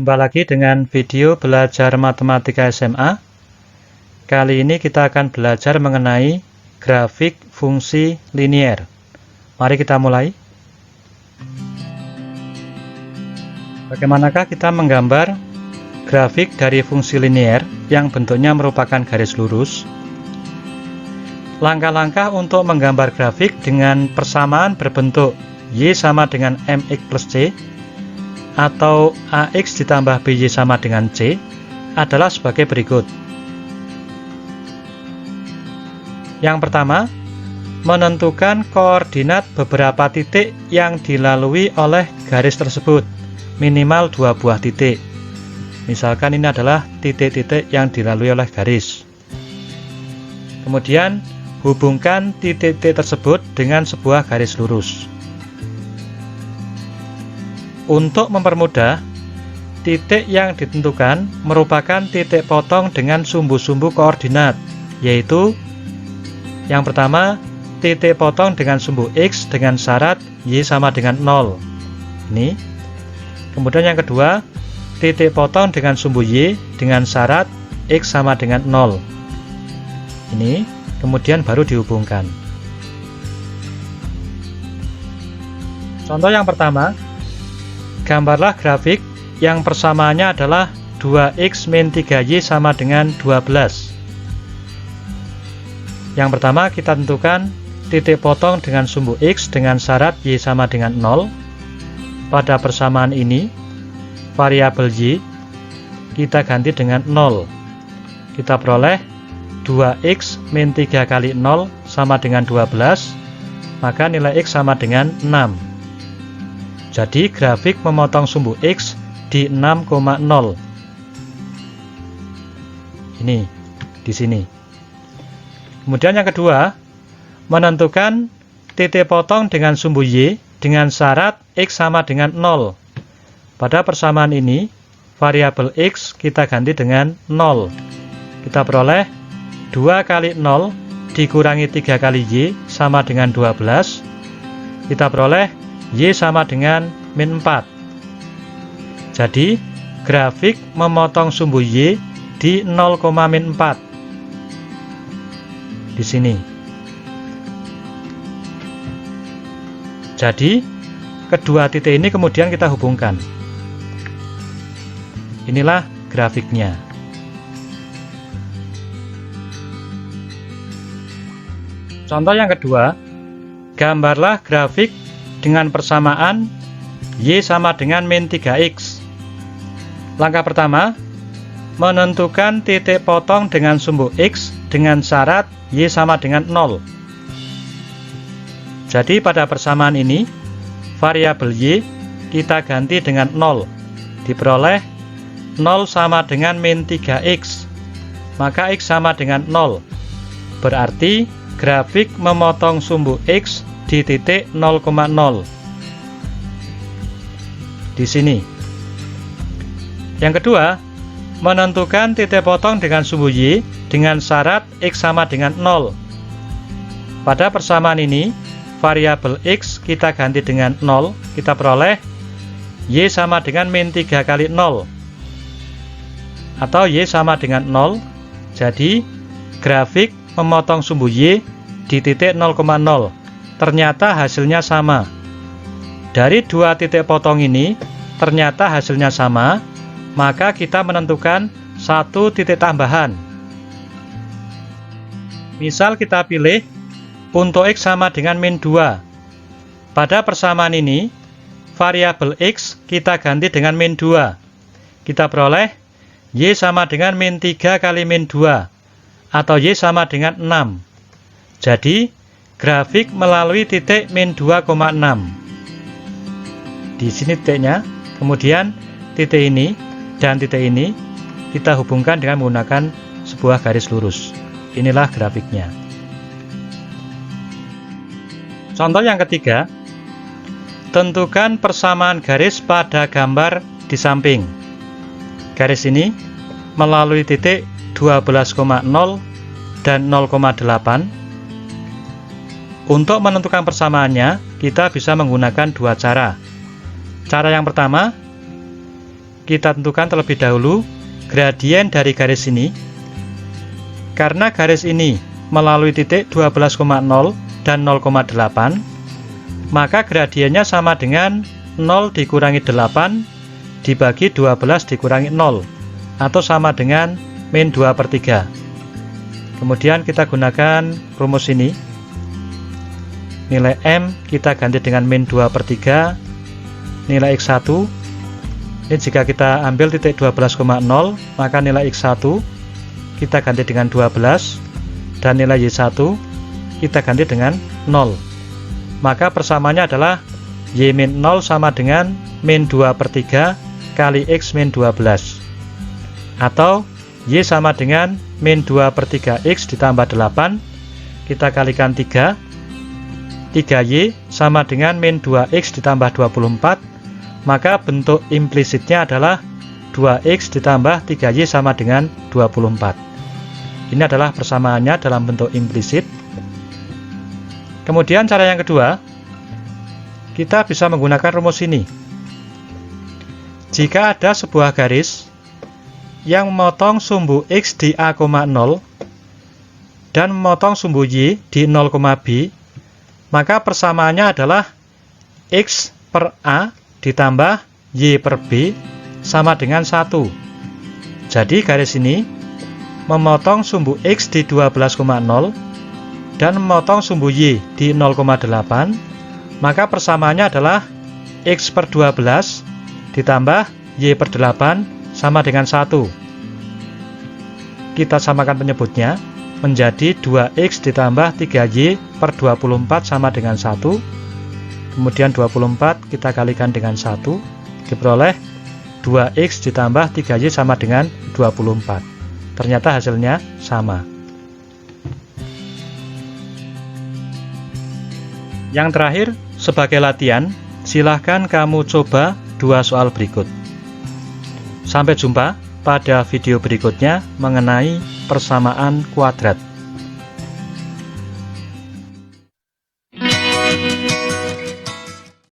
Jumpa lagi dengan video belajar matematika SMA. Kali ini kita akan belajar mengenai grafik fungsi linier. Mari kita mulai. Bagaimanakah kita menggambar grafik dari fungsi linier yang bentuknya merupakan garis lurus? Langkah-langkah untuk menggambar grafik dengan persamaan berbentuk Y sama dengan MX plus C atau AX ditambah BY sama dengan C adalah sebagai berikut. Yang pertama, menentukan koordinat beberapa titik yang dilalui oleh garis tersebut, minimal 2 buah titik. Misalkan ini adalah titik-titik yang dilalui oleh garis. Kemudian, hubungkan titik-titik tersebut dengan sebuah garis lurus. Untuk mempermudah, titik yang ditentukan merupakan titik potong dengan sumbu-sumbu koordinat, yaitu yang pertama, titik potong dengan sumbu X dengan syarat Y sama dengan 0. Ini. Kemudian yang kedua, titik potong dengan sumbu Y dengan syarat X sama dengan 0. Ini. Kemudian baru dihubungkan. Contoh yang pertama, gambarlah grafik yang persamaannya adalah 2x min 3y sama dengan 12. Yang pertama kita tentukan titik potong dengan sumbu x dengan syarat y sama dengan 0. Pada persamaan ini, variabel y kita ganti dengan 0. Kita peroleh 2x min 3 kali 0 sama dengan 12, maka nilai x sama dengan 6. Jadi grafik memotong sumbu X di 6,0. Ini di sini. Kemudian yang kedua, menentukan titik potong dengan sumbu Y dengan syarat X sama dengan 0. Pada persamaan ini, variabel X kita ganti dengan 0. Kita peroleh 2 kali 0 dikurangi 3 kali Y sama dengan 12. Kita peroleh Y sama dengan min 4. Jadi, grafik memotong sumbu Y di 0,-4. Di sini. Jadi, kedua titik ini kemudian kita hubungkan. Inilah grafiknya. Contoh yang kedua, gambarlah grafik dengan persamaan Y sama dengan min 3X. Langkah pertama, menentukan titik potong dengan sumbu X dengan syarat Y sama dengan 0. Jadi pada persamaan ini, variabel Y kita ganti dengan 0. Diperoleh 0 sama dengan min 3X. Maka X sama dengan 0. Berarti grafik memotong sumbu X di titik 0,0 di sini. Yang kedua, menentukan titik potong dengan sumbu Y dengan syarat X sama dengan 0. Pada persamaan ini, variabel X kita ganti dengan 0, kita peroleh Y sama dengan min 3 kali 0 atau Y sama dengan 0. Jadi, grafik memotong sumbu Y di titik 0,0. Ternyata hasilnya sama. Dari dua titik potong ini, ternyata hasilnya sama, maka kita menentukan satu titik tambahan. Misal kita pilih untuk X sama dengan min 2. Pada persamaan ini, variabel X kita ganti dengan min 2. Kita peroleh Y sama dengan min 3 kali min 2, atau Y sama dengan 6. Jadi, grafik melalui titik min 2,6. Di sini titiknya, kemudian titik ini dan titik ini kita hubungkan dengan menggunakan sebuah garis lurus. Inilah grafiknya. Contoh yang ketiga, tentukan persamaan garis pada gambar di samping. Garis ini melalui titik 12,0 dan 0,8. Untuk menentukan persamaannya, kita bisa menggunakan dua cara. Cara yang pertama, kita tentukan terlebih dahulu gradien dari garis ini. Karena garis ini melalui titik 12,0 dan 0,8, maka gradiennya sama dengan 0 dikurangi 8 dibagi 12 dikurangi 0, atau sama dengan min 2/3. Kemudian kita gunakan rumus ini. Nilai M kita ganti dengan min 2/3, nilai X1 ini jika kita ambil titik 12,0, maka nilai X1 kita ganti dengan 12 dan nilai Y1 kita ganti dengan 0. Maka persamaannya adalah Y min 0 sama dengan min 2/3 kali X min 12, atau Y sama dengan min 2/3 X ditambah 8, kita kalikan 3Y sama dengan min 2X ditambah 24, maka bentuk implisitnya adalah 2X ditambah 3Y sama dengan 24. Ini adalah persamaannya dalam bentuk implisit. Kemudian cara yang kedua, kita bisa menggunakan rumus ini. Jika ada sebuah garis yang memotong sumbu X di A,0 dan memotong sumbu Y di 0,B, maka persamaannya adalah X per A ditambah Y per B sama dengan 1. Jadi garis ini memotong sumbu X di 12,0 dan memotong sumbu Y di 0,8, maka persamaannya adalah X per 12 ditambah Y per 8 sama dengan 1. Kita samakan penyebutnya menjadi 2X ditambah 3Y per 24 sama dengan 1. Kemudian 24 kita kalikan dengan 1, diperoleh 2X ditambah 3Y sama dengan 24. Ternyata hasilnya sama. Yang terakhir, sebagai latihan, silahkan kamu coba 2 soal berikut. Sampai jumpa pada video berikutnya mengenai persamaan kuadrat.